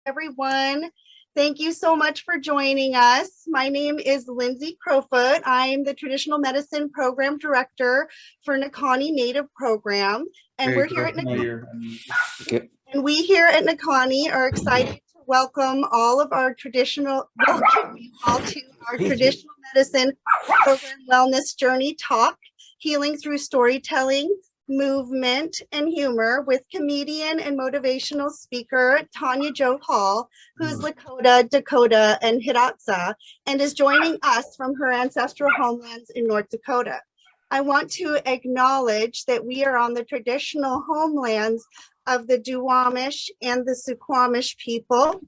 everyone. Thank you so much for joining us. My name is Lindsay Crowfoot. I'm the Traditional Medicine Program Director for Nakanni Native Program. And we're here at Nakanni. And we here at Nakanni are excited to welcome all of our traditional, welcome you all to our Traditional Medicine Program Wellness Journey Talk, Healing Through Storytelling, Movement, and Humor with comedian and motivational speaker Tonia Jo Hall, who's Lakota, Dakota, and Hidatsa, and is joining us from her ancestral homelands in North Dakota. I want to acknowledge that we are on the traditional homelands of the Duwamish and the Suquamish people.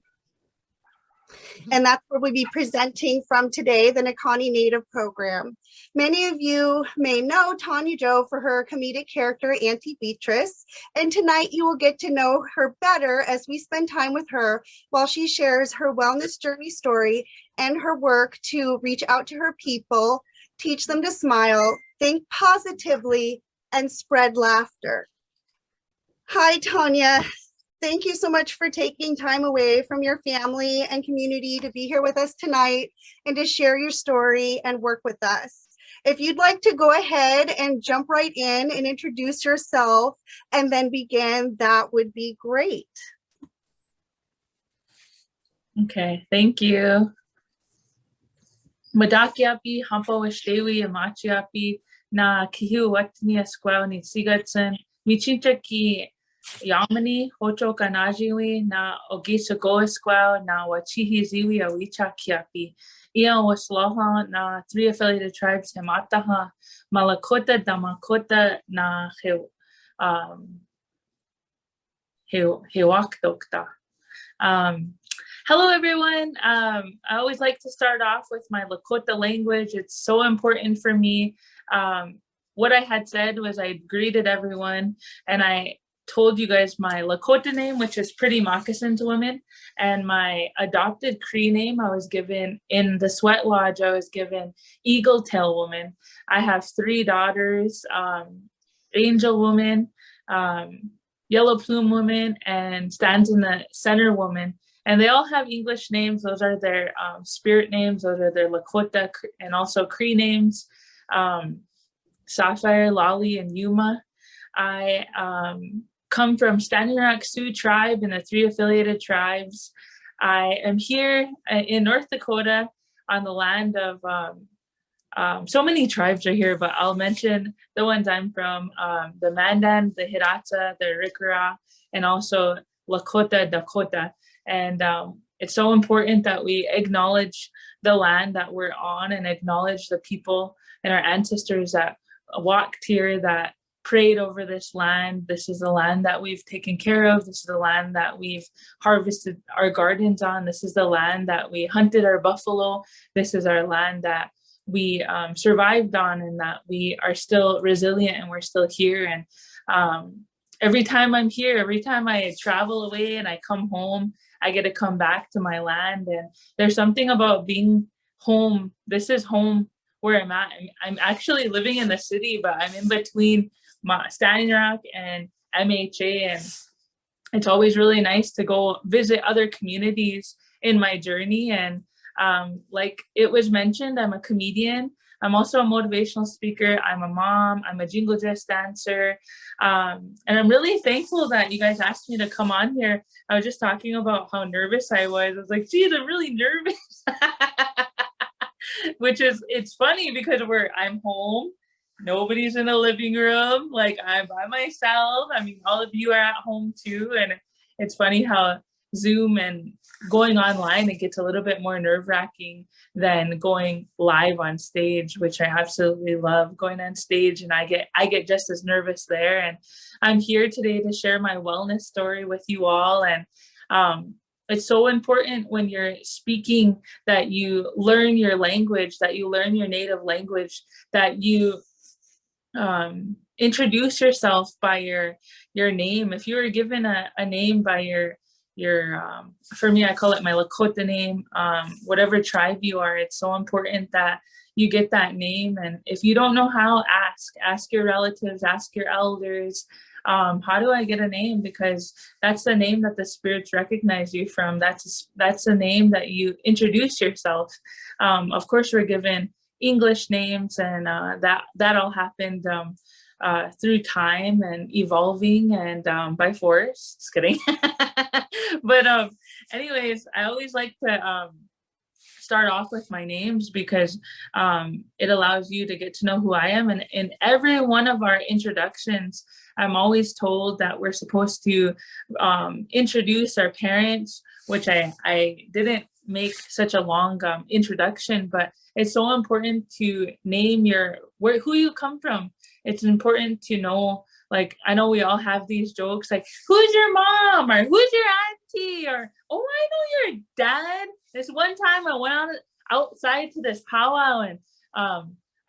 And that's where we'll be presenting from today, the Nakanni Native Program. Many of you may know Tonia Jo for her comedic character, Auntie Beachress, and tonight you will get to know her better as we spend time with her while she shares her wellness journey story and her work to reach out to her people, teach them to smile, think positively, and spread laughter. Hi, Tonia. Thank you so much for taking time away from your family and community to be here with us tonight and to share your story and work with us. If you'd like to go ahead and jump right in and introduce yourself and then begin, that would be great. Okay, thank you. Madakiapi, Hampo Westewi, Amachiapi, Na Kihu Watnia Squaw ni Sigatson, Michincha ki Yamani, Hocho Kanajiwi, Na Ogisagoa Squaw, Na Wachihi Ziwi, Awicha Kiapi. Ia Wasloha, Na 3 affiliated tribes, Hemataha, Malakota, Damakota, Na Hewakdokta. Hello, everyone. I always like to start off with my Lakota language. It's so important for me. What I had said was I greeted everyone and I told you guys my Lakota name, which is Pretty Moccasins Woman, and my adopted Cree name I was given in the Sweat Lodge. I was given Eagle Tail Woman. I have 3 daughters, Angel Woman, Yellow Plume Woman, and Stands in the Center Woman. And they all have English names. Those are their spirit names. Those are their Lakota and also Cree names, Sapphire, Lolly, and Yuma. I come from Standing Rock Sioux tribe and the 3 affiliated tribes. I am here in North Dakota on the land of, so many tribes are here, but I'll mention the ones I'm from, the Mandan, the Hidatsa, the Rikara, and also Lakota, Dakota. And it's so important that we acknowledge the land that we're on and acknowledge the people and our ancestors that walked here, that prayed over this land. This is the land that we've taken care of. This is the land that we've harvested our gardens on. This is the land that we hunted our buffalo. This is our land that we survived on and that we are still resilient and we're still here. And every time I'm here, every time I travel away and I come home, I get to come back to my land. And there's something about being home. This is home where I'm at. I'm actually living in the city, but I'm in between Standing Rock and MHA. And it's always really nice to go visit other communities in my journey. And like it was mentioned, I'm a comedian. I'm also a motivational speaker. I'm a mom. I'm a jingle dress dancer. And I'm really thankful that you guys asked me to come on here. I was just talking about how nervous I was. I was like, geez, I'm really nervous. Which is, it's funny because I'm home. Nobody's in the living room. Like I'm by myself. I mean, all of you are at home too. And it's funny how Zoom and going online, it gets a little bit more nerve-wracking than going live on stage, which I absolutely love going on stage, and I get just as nervous there. And I'm here today to share my wellness story with you all. And it's so important when you're speaking that you learn your language, that you learn your native language, that you introduce yourself by your name. If you were given a name by your for me, I call it my Lakota name, whatever tribe you are, it's so important that you get that name. And if you don't know how, ask your relatives, ask your elders, how do I get a name? Because that's the name that the spirits recognize you from. That's the name that you introduce yourself. Of course, we're given English names, and that all happened through time and evolving and by force. Just kidding. But anyways, I always like to start off with my names because it allows you to get to know who I am. And in every one of our introductions, I'm always told that we're supposed to introduce our parents, which I didn't make such a long introduction, but it's so important to name who you come from. It's important to know, like, I know we all have these jokes like, who's your mom, or who's your auntie, or, oh, I know your dad. This one time I went outside to this powwow, and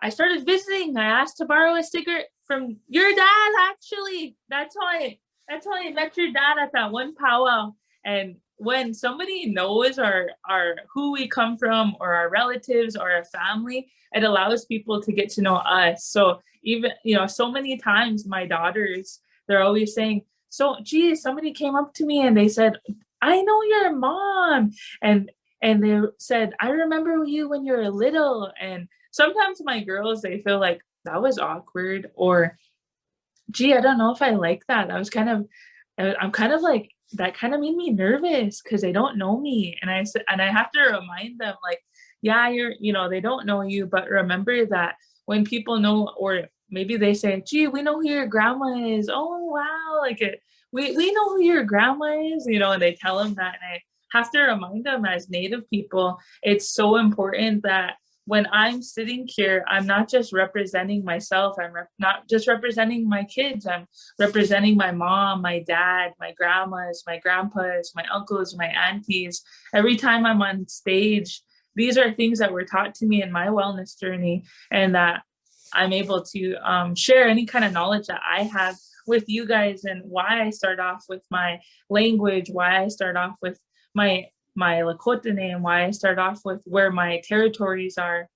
I started visiting. I asked to borrow a cigarette from your dad, actually. That's how I met your dad at that one powwow. And when somebody knows our who we come from, or our relatives, or our family, it allows people to get to know us. So even, so many times my daughters, they're always saying, so geez, somebody came up to me and they said, I know your mom. And they said, I remember you when you were little. And sometimes my girls, they feel like that was awkward, or gee, I don't know if I like that. I'm kind of like, that kind of made me nervous because they don't know me. And I have to remind them, like, yeah, they don't know you, but remember that when people know, or maybe they say, gee, we know who your grandma is. Oh, wow. Like we know who your grandma is, and they tell them that. And I have to remind them, as Native people, it's so important that when I'm sitting here, I'm not just representing myself. I'm not just representing my kids. I'm representing my mom, my dad, my grandmas, my grandpas, my uncles, my aunties. Every time I'm on stage, these are things that were taught to me in my wellness journey, and that I'm able to share any kind of knowledge that I have with you guys, and why I start off with my language, why I start off with my Lakota name, why I start off with where my territories are,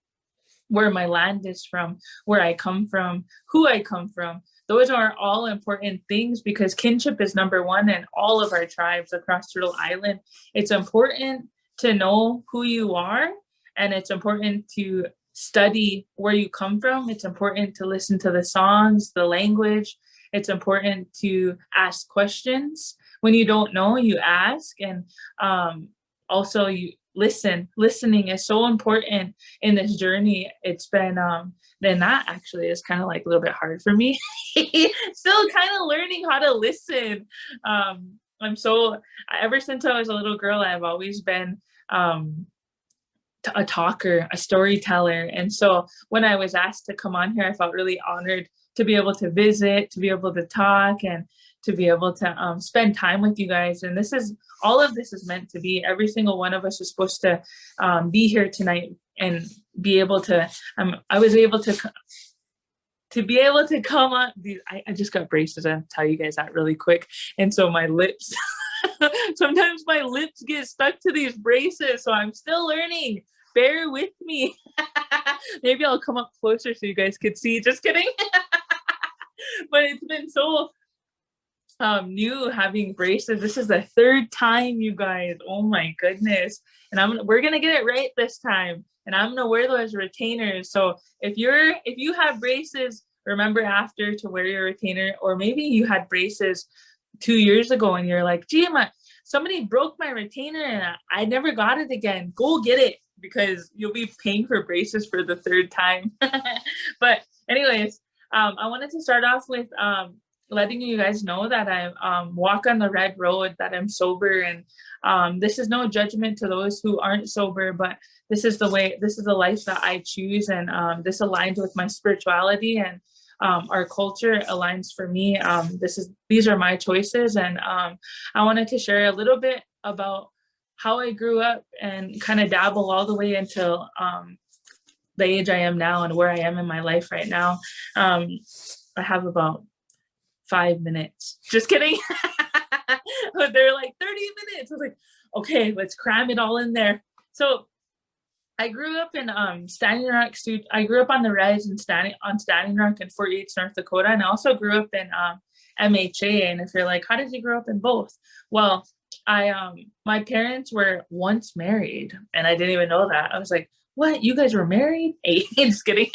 where my land is from, where I come from, who I come from. Those are all important things because kinship is number one in all of our tribes across Turtle Island. It's important to know who you are, and it's important to study where you come from. It's important to listen to the songs, the language. It's important to ask questions. When you don't know, you ask, and also you listen. Listening is so important in this journey. It's been then that actually is kind of like a little bit hard for me. Still kind of learning how to listen. Ever since I was a little girl, I've always been a talker, a storyteller. And so when I was asked to come on here, I felt really honored to be able to visit, to be able to talk, and to be able to spend time with you guys. And all of this is meant to be. Every single one of us is supposed to be here tonight and be able to, I was able to be able to come on. I just got braces. I'll tell you guys that really quick. And so my lips, sometimes my lips get stuck to these braces. So I'm still learning. Bear with me. Maybe I'll come up closer so you guys could see. Just kidding. But it's been so new having braces. This is the third time, you guys. Oh my goodness. And we're gonna get it right this time. And I'm gonna wear those retainers. So if you have braces, remember after to wear your retainer. Or maybe you had braces 2 years ago and you're like, gee, somebody broke my retainer and I never got it again. Go get it, because you'll be paying for braces for the third time. But anyways, I wanted to start off with letting you guys know that I walk on the red road, that I'm sober. And this is no judgment to those who aren't sober, but this is the life that I choose. And this aligns with my spirituality, and our culture aligns for me. These are my choices. And I wanted to share a little bit about how I grew up and kind of dabble all the way until the age I am now and where I am in my life right now. I have about 5 minutes. Just kidding. They're like 30 minutes. I was like, okay, let's cram it all in there. So I grew up in Standing Rock. I grew up on the res and Standing Rock in Fort Yates, North Dakota, and I also grew up in MHA. And if you're like, how did you grow up in both? Well, I my parents were once married, and I didn't even know that. I was like, what? You guys were married? Hey, just kidding.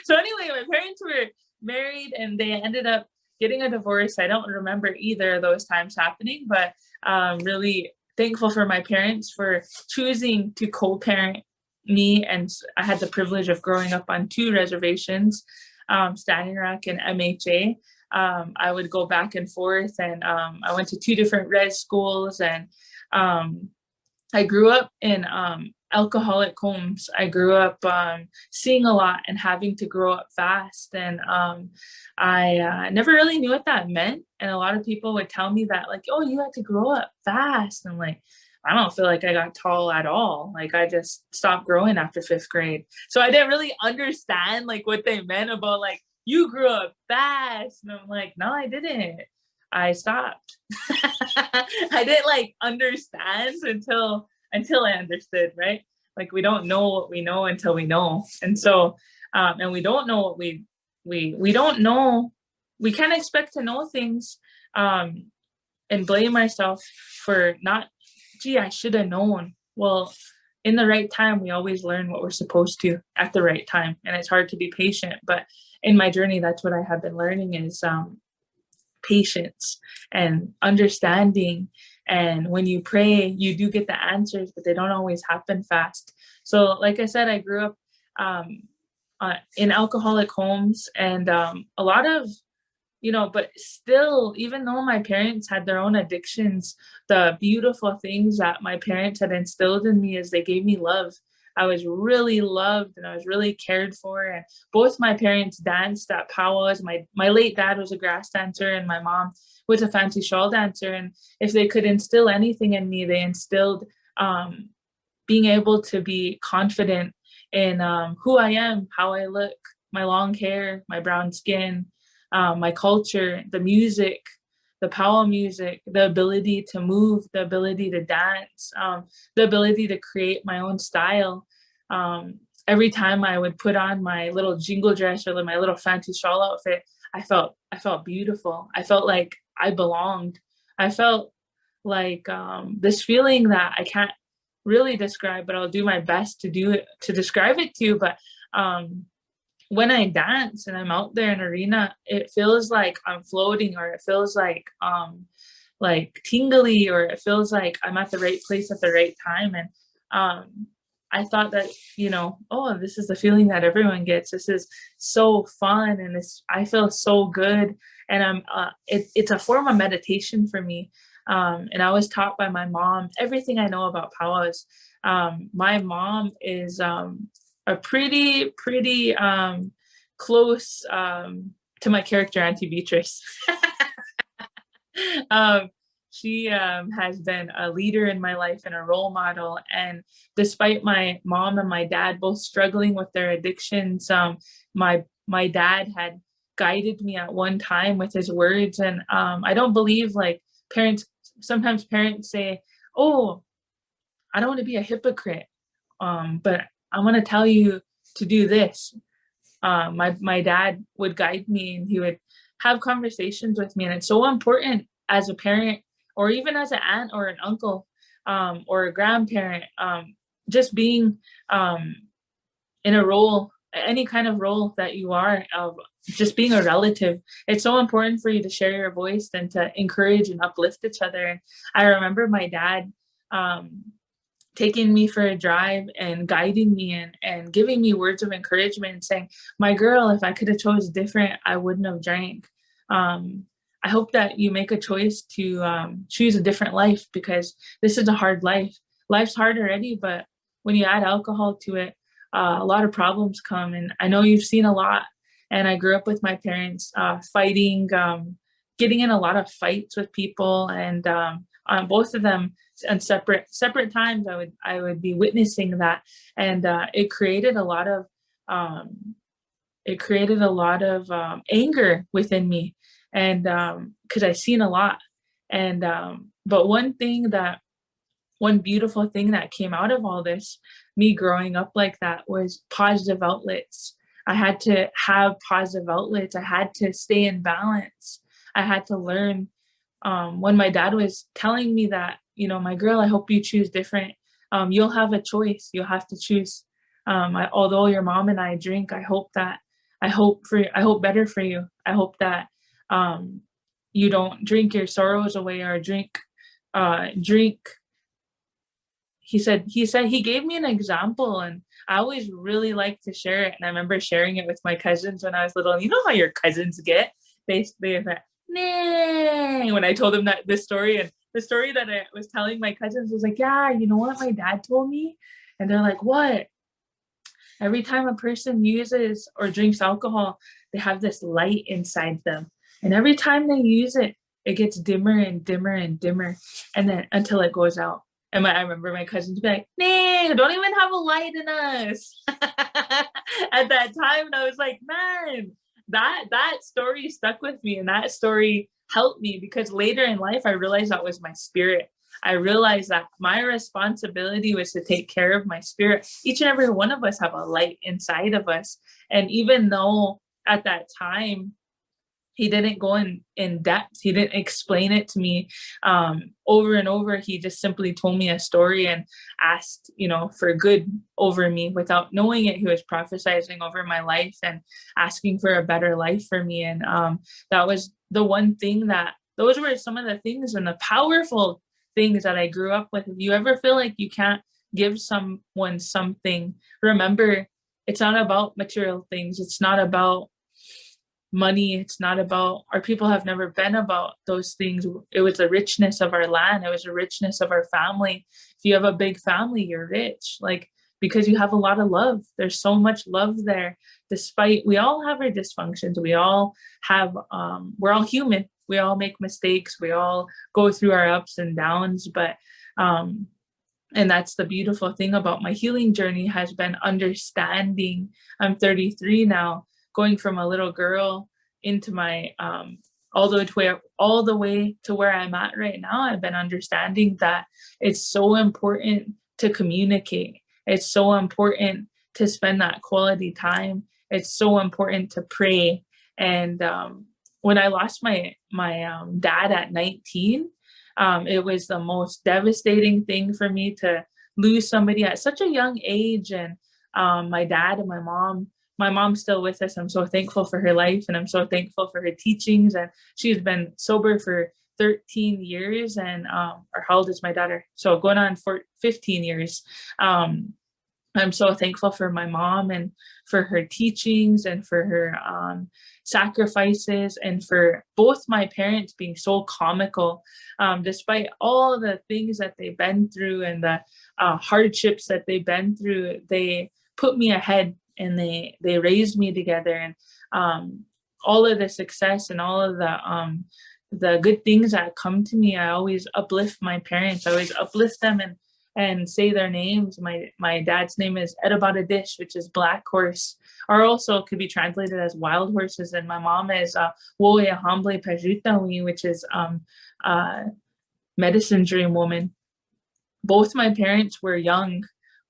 So anyway, my parents were married, and they ended up getting a divorce. I don't remember either of those times happening, but really thankful for my parents for choosing to co-parent me. And I had the privilege of growing up on 2 reservations, Standing Rock and MHA. I would go back and forth, and I went to 2 different res schools, and I grew up in alcoholic homes. I grew up seeing a lot and having to grow up fast, and I never really knew what that meant. And a lot of people would tell me that, like, oh, you had to grow up fast. And like, I don't feel like I got tall at all. Like, I just stopped growing after 5th grade. So I didn't really understand like what they meant about like, you grew up fast. And I'm like, no, I didn't. I stopped. I didn't like understand until I understood, right? Like, we don't know what we know until we know. And so and we don't know what we don't know. We can't expect to know things and blame ourselves for not, gee, I should have known. Well, in the right time, we always learn what we're supposed to at the right time. And it's hard to be patient. But in my journey, that's what I have been learning is patience and understanding. And when you pray, you do get the answers, but they don't always happen fast. So like I said, I grew up in alcoholic homes, and a lot of, but still, even though my parents had their own addictions, the beautiful things that my parents had instilled in me is they gave me love. I was really loved, and I was really cared for. And both my parents danced at powwows. My late dad was a grass dancer, and my mom was a fancy shawl dancer. And if they could instill anything in me, they instilled being able to be confident in who I am, how I look, my long hair, my brown skin, my culture, the music, the powwow music, the ability to move, the ability to dance, the ability to create my own style. Every time I would put on my little jingle dress or my little fancy shawl outfit, I felt beautiful. I felt like I belonged. I felt like this feeling that I can't really describe, but I'll do my best to describe it to you. But when I dance and I'm out there in arena, it feels like I'm floating, or it feels like tingly, or it feels like I'm at the right place at the right time. And I thought that, oh, this is the feeling that everyone gets. This is so fun, and I feel so good. And it's a form of meditation for me. And I was taught by my mom everything I know about powwows. My mom is a pretty close to my character, Auntie Beachress. She has been a leader in my life and a role model. And despite my mom and my dad both struggling with their addictions, my dad had guided me at one time with his words. And I don't believe, like, sometimes parents say, oh, I don't want to be a hypocrite, but I want to tell you to do this. My dad would guide me, and he would have conversations with me. And it's so important as a parent, or even as an aunt or an uncle, or a grandparent, just being in a role, any kind of role that you are, of just being a relative. It's so important for you to share your voice and to encourage and uplift each other. And I remember my dad taking me for a drive and guiding me and giving me words of encouragement and saying, my girl, if I could have chose different, I wouldn't have drank. I hope that you make a choice to choose a different life, because this is a hard life. Life's hard already, but when you add alcohol to it, a lot of problems come. And I know you've seen a lot. And I grew up with my parents fighting, getting in a lot of fights with people, and on both of them on separate times, I would be witnessing that, and it created a lot of anger within me, and because I've seen a lot. And but one thing that one beautiful thing that came out of all this, me growing up like that, was positive outlets. I had to have positive outlets. I had to stay in balance. I had to learn, when my dad was telling me that, you know, my girl, I hope you choose different. You'll have a choice. You'll have to choose. Although your mom and I drink, I hope better for you. I hope that you don't drink your sorrows away, or drink. He gave me an example, and I always really like to share it. And I remember sharing it with my cousins when I was little. And you know how your cousins get? They went, nah, when I told them that this story. And the story that I was telling my cousins was like, yeah, you know what my dad told me? And they're like, what? Every time a person uses or drinks alcohol, they have this light inside them. And every time they use it, it gets dimmer and dimmer and dimmer, and then until it goes out. And I remember my cousins be like, nah, don't even have a light in us. At that time, and I was like, man, that story stuck with me, and that story helped me, because later in life, I realized that was my spirit. I realized that my responsibility was to take care of my spirit. Each and every one of us have a light inside of us. And even though at that time, he didn't go in depth, he didn't explain it to me over and over. He just simply told me a story and asked, you know, for good over me without knowing it. He was prophesizing over my life and asking for a better life for me. And that was the one thing those were some of the things and the powerful things that I grew up with. If you ever feel like you can't give someone something, remember, it's not about material things. It's not about money. It's not about, our people have never been about those things. It was the richness of our land. It was the richness of our family. If you have a big family, you're rich, like, because you have a lot of love. There's so much love there. Despite, we all have our dysfunctions. We all have, we're all human. We all make mistakes. We all go through our ups and downs, but, and that's the beautiful thing about my healing journey, has been understanding. I'm 33 now, going from a little girl into my, all the way to where I'm at right now. I've been understanding that it's so important to communicate. It's so important to spend that quality time. It's so important to pray. And when I lost my dad at 19, it was the most devastating thing for me to lose somebody at such a young age. And my dad and my mom's still with us. I'm so thankful for her life, and I'm so thankful for her teachings. And she's been sober for 13 years. And or how old is my daughter? So going on for 15 years. I'm so thankful for my mom and for her teachings and for her sacrifices, and for both my parents being so comical, despite all the things that they've been through and the hardships that they've been through. They put me ahead, and they raised me together. And all of the success and all of the good things that come to me, I always uplift my parents. I always uplift them and say their names. My dad's name is Erabadadish, which is black horse, or also could be translated as wild horses. And my mom is Woya Hamble Pajutawi, which is medicine dream woman. Both my parents were young.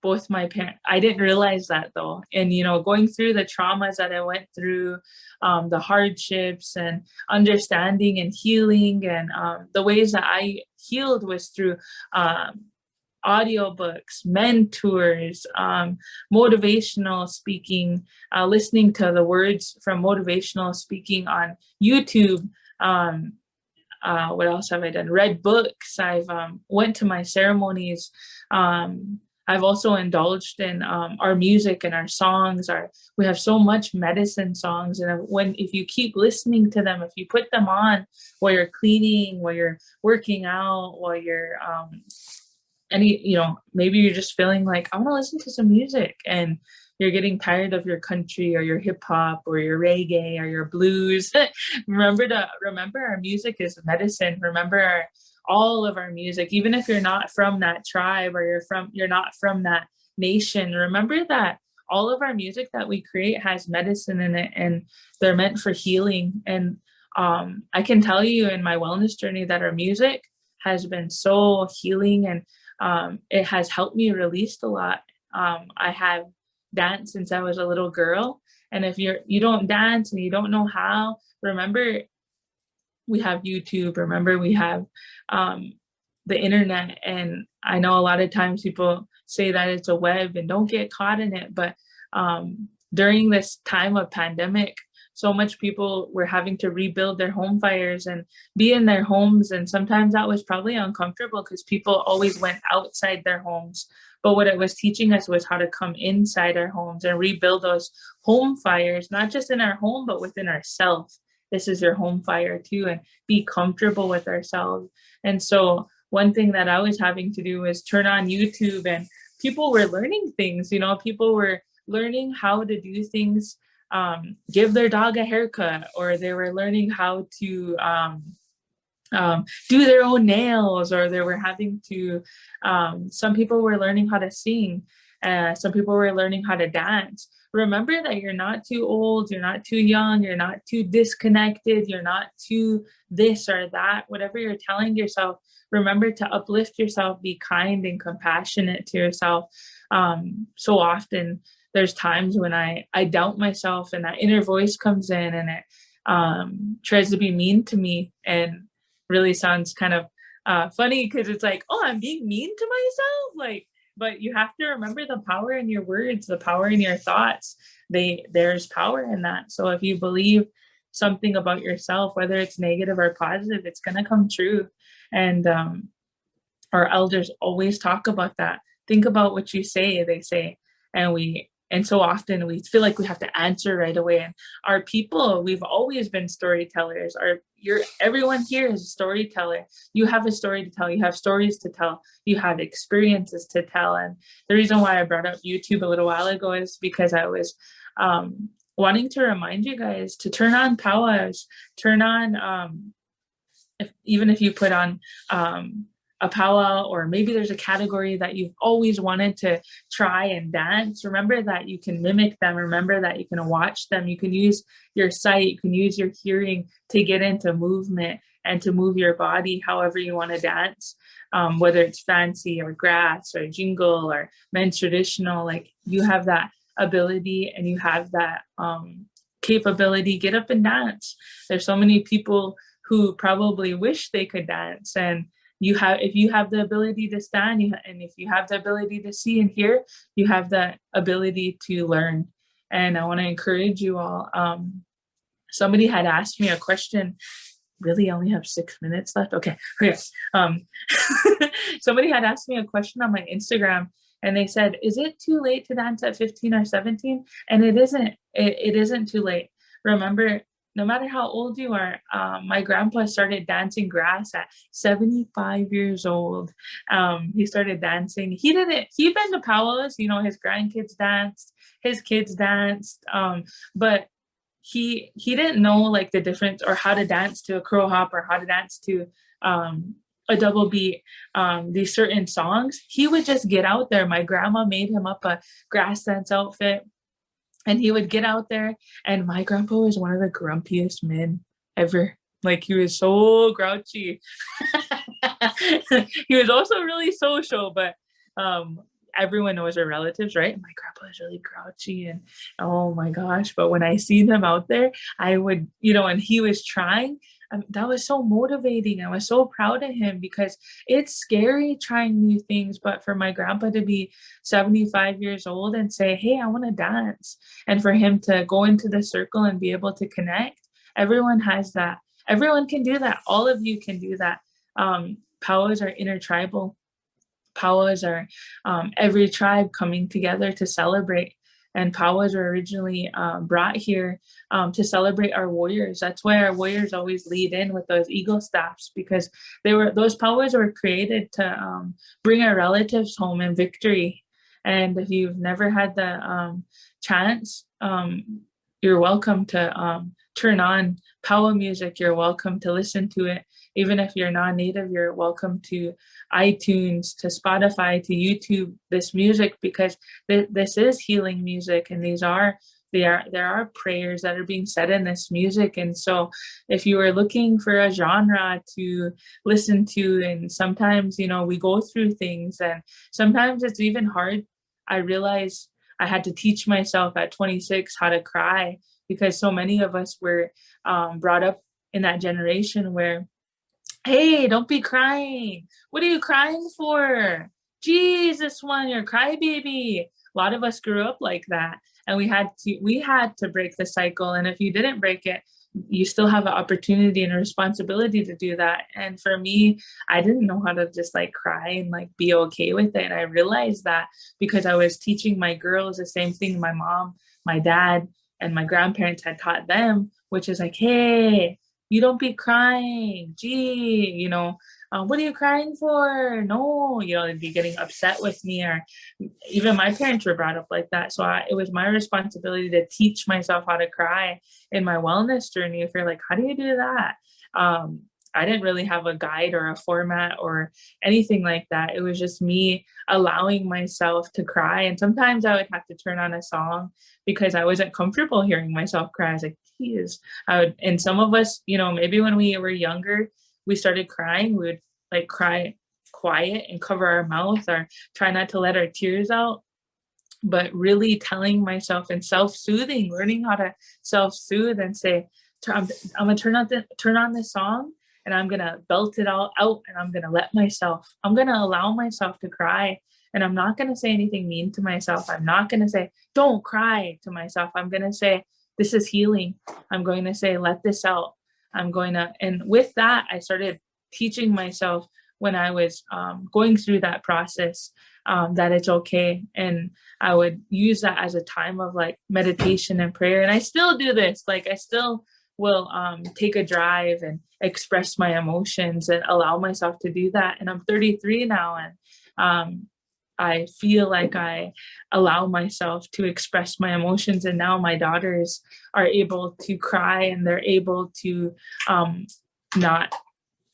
I didn't realize that though. And, you know, going through the traumas that I went through, the hardships, and understanding and healing, and the ways that I healed was through audiobooks, mentors, motivational speaking, listening to the words from motivational speaking on YouTube. What else have I done? Read books. I've went to my ceremonies. I've also indulged in our music and our songs. We have so much medicine songs, and if you keep listening to them, if you put them on while you're cleaning, while you're working out, while you're maybe you're just feeling like, I want to listen to some music, and you're getting tired of your country or your hip hop or your reggae or your blues. remember our music is medicine. Remember all of our music, even if you're not from that tribe or you're not from that nation, remember that all of our music that we create has medicine in it, and they're meant for healing. And I can tell you in my wellness journey that our music has been so healing. And it has helped me release a lot. I have danced since I was a little girl. And if you don't dance and you don't know how, remember we have YouTube, remember we have the internet. And I know a lot of times people say that it's a web and don't get caught in it. But during this time of pandemic, so much people were having to rebuild their home fires and be in their homes. And sometimes that was probably uncomfortable because people always went outside their homes. But what it was teaching us was how to come inside our homes and rebuild those home fires, not just in our home, but within ourselves. This is your home fire too, and be comfortable with ourselves. And so one thing that I was having to do was turn on YouTube, and people were learning things, people were learning how to do things, give their dog a haircut, or they were learning how to do their own nails, or they were having to, some people were learning how to sing, some people were learning how to dance. Remember that you're not too old, you're not too young, you're not too disconnected, you're not too this or that, whatever you're telling yourself, remember to uplift yourself, be kind and compassionate to yourself. So often there's times when I doubt myself, and that inner voice comes in and it tries to be mean to me, and really sounds kind of funny because it's like, oh, I'm being mean to myself, but you have to remember the power in your words, the power in your thoughts. There's power in that. So if you believe something about yourself, whether it's negative or positive, it's going to come true. And our elders always talk about that. Think about what you say, they say. And so often we feel like we have to answer right away. And our people, we've always been storytellers. Everyone here is a storyteller. You have a story to tell. You have stories to tell. You have experiences to tell. And the reason why I brought up YouTube a little while ago is because I was wanting to remind you guys to turn on powwows, turn on, even if you put on a powwow, or maybe there's a category that you've always wanted to try and dance, remember that you can mimic them. Remember that you can watch them. You can use your sight, you can use your hearing to get into movement and to move your body however you want to dance, whether it's fancy or grass or jingle or men's traditional. Like, you have that ability and you have that capability. Get up and dance. There's so many people who probably wish they could dance, and if you have the ability to stand, and if you have the ability to see and hear, you have the ability to learn. And I want to encourage you all. Somebody had asked me a question. Really, I only have 6 minutes left. Okay. Somebody had asked me a question on my Instagram, and they said, "Is it too late to dance at 15 or 17?" And it isn't. It isn't too late. Remember, no matter how old you are, my grandpa started dancing grass at 75 years old. He started dancing. He'd been to powwows, his grandkids danced, his kids danced, but he didn't know like the difference, or how to dance to a crow hop, or how to dance to a double beat, these certain songs. He would just get out there. My grandma made him up a grass dance outfit, and he would get out there. And my grandpa was one of the grumpiest men ever. Like, he was so grouchy. He was also really social, but everyone knows their relatives, right? And my grandpa is really grouchy, and oh my gosh. But when I see them out there, I would, and he was trying. That was so motivating. I was so proud of him, because it's scary trying new things. But for my grandpa to be 75 years old and say, "Hey, I want to dance," and for him to go into the circle and be able to connect, everyone has that. Everyone can do that. All of you can do that. Powwows are intertribal. Powwows are every tribe coming together to celebrate. And powwows were originally brought here to celebrate our warriors. That's why our warriors always lead in with those eagle staffs, because those powwows were created to bring our relatives home in victory. And if you've never had the chance, you're welcome to turn on powwow music. You're welcome to listen to it. Even if you're non-native, you're welcome to iTunes, to Spotify, to YouTube, this music, because this is healing music, and these are there are prayers that are being said in this music. And so if you are looking for a genre to listen to, and sometimes, you know, we go through things and sometimes it's even hard. I realized I had to teach myself at 26 how to cry, because so many of us were brought up in that generation where, hey, don't be crying. What are you crying for? Jesus, one, you're a crybaby. A lot of us grew up like that, and we had to break the cycle. And if you didn't break it, you still have an opportunity and a responsibility to do that. And for me, I didn't know how to just like cry and like be okay with it. And I realized that because I was teaching my girls the same thing my mom, my dad, and my grandparents had taught them, which is like, hey, you don't be crying. Gee, you know, what are you crying for? No, you know, they'd be getting upset with me, or even my parents were brought up like that. So it was my responsibility to teach myself how to cry in my wellness journey. If you're like, how do you do that? I didn't really have a guide or a format or anything like that. It was just me allowing myself to cry. And sometimes I would have to turn on a song because I wasn't comfortable hearing myself cry. I was like, geez, and some of us, you know, maybe when we were younger, we started crying, we would like cry quiet and cover our mouth or try not to let our tears out. But really telling myself and self-soothing, learning how to self-soothe and say, I'm gonna turn on this song and I'm gonna belt it all out, and I'm gonna allow myself to cry. And I'm not gonna say anything mean to myself. I'm not gonna say, don't cry to myself. I'm gonna say, this is healing. I'm going to say, let this out. And with that, I started teaching myself when I was going through that process, that it's okay. And I would use that as a time of like meditation and prayer. And I still do this. Like I still will take a drive and express my emotions and allow myself to do that. And I'm 33 now, and I feel like I allow myself to express my emotions. And now my daughters are able to cry, and they're able to not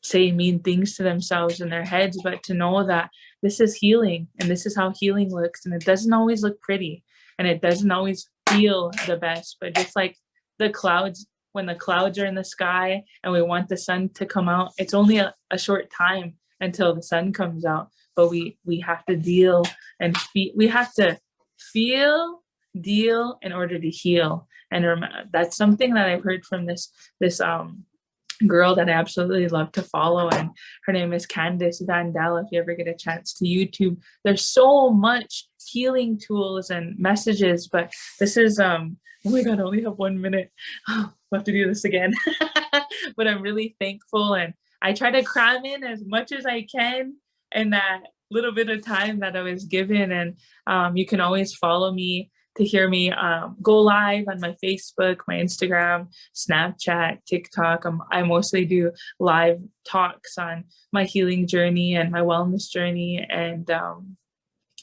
say mean things to themselves in their heads, but to know that this is healing, and this is how healing looks. And it doesn't always look pretty, and it doesn't always feel the best, but just like the clouds, when the clouds are in the sky and we want the sun to come out, it's only a short time until the sun comes out. But we have to deal and we have to feel, deal in order to heal. And that's something that I've heard from this girl that I absolutely love to follow, and her name is Candice Vandell. If you ever get a chance to YouTube, there's so much healing tools and messages, but this is oh my god, I only have 1 minute. We'll have to do this again. But I'm really thankful, and I try to cram in as much as I can in that little bit of time that I was given. And you can always follow me to hear me go live on my Facebook, my Instagram, Snapchat, TikTok. I mostly do live talks on my healing journey and my wellness journey. And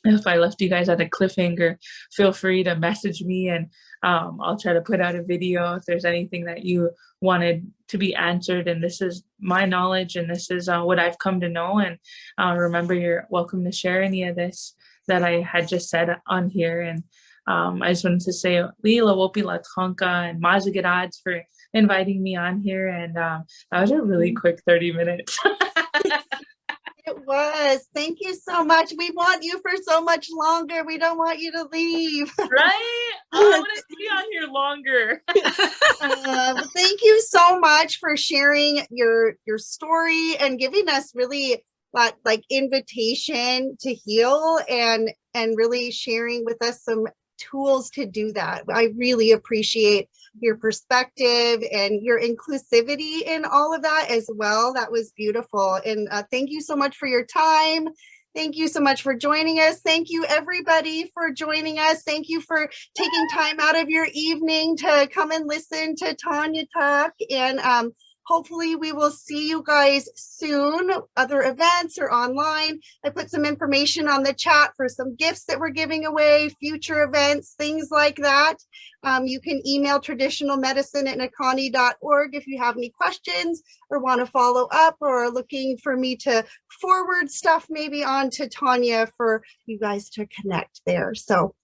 if I left you guys at a cliffhanger, feel free to message me, and I'll try to put out a video if there's anything that you wanted to be answered. And this is my knowledge, and this is what I've come to know. And remember, you're welcome to share any of this that I had just said on here. And I just wanted to say, Lila Wopi Latronka and Mazagirads for inviting me on here. And that was a really quick 30 minutes. It was. Thank you so much. We want you for so much longer. We don't want you to leave. Right? Oh, I want to be on here longer. Thank you so much for sharing your story and giving us really like invitation to heal, and really sharing with us some tools to do that. I really appreciate your perspective and your inclusivity in all of that as well. That was beautiful. And thank you so much for your time. Thank you so much for joining us. Thank you everybody for joining us. Thank you for taking time out of your evening to come and listen to Tonia talk. And hopefully we will see you guys soon, other events or online. I put some information on the chat for some gifts that we're giving away, future events, things like that. You can email traditionalmedicine@nakani.org if you have any questions or want to follow up, or are looking for me to forward stuff maybe on to Tonia for you guys to connect there. So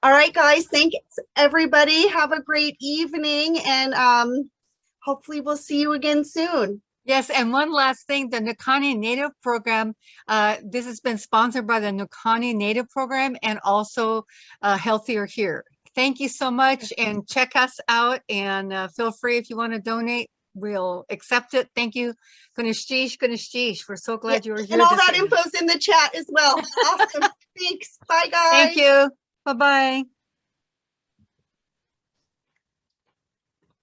All right, guys. Thanks, everybody. Have a great evening, and hopefully we'll see you again soon. Yes, and one last thing, the Nakanni Native Program, this has been sponsored by the Nakanni Native Program and also Healthier Here. Thank you so much, and check us out, and feel free if you want to donate. We'll accept it. Thank you. Kunishtish. We're so glad you were here. And all that info's in the chat as well. Awesome. Thanks. Bye, guys. Thank you. Bye-bye.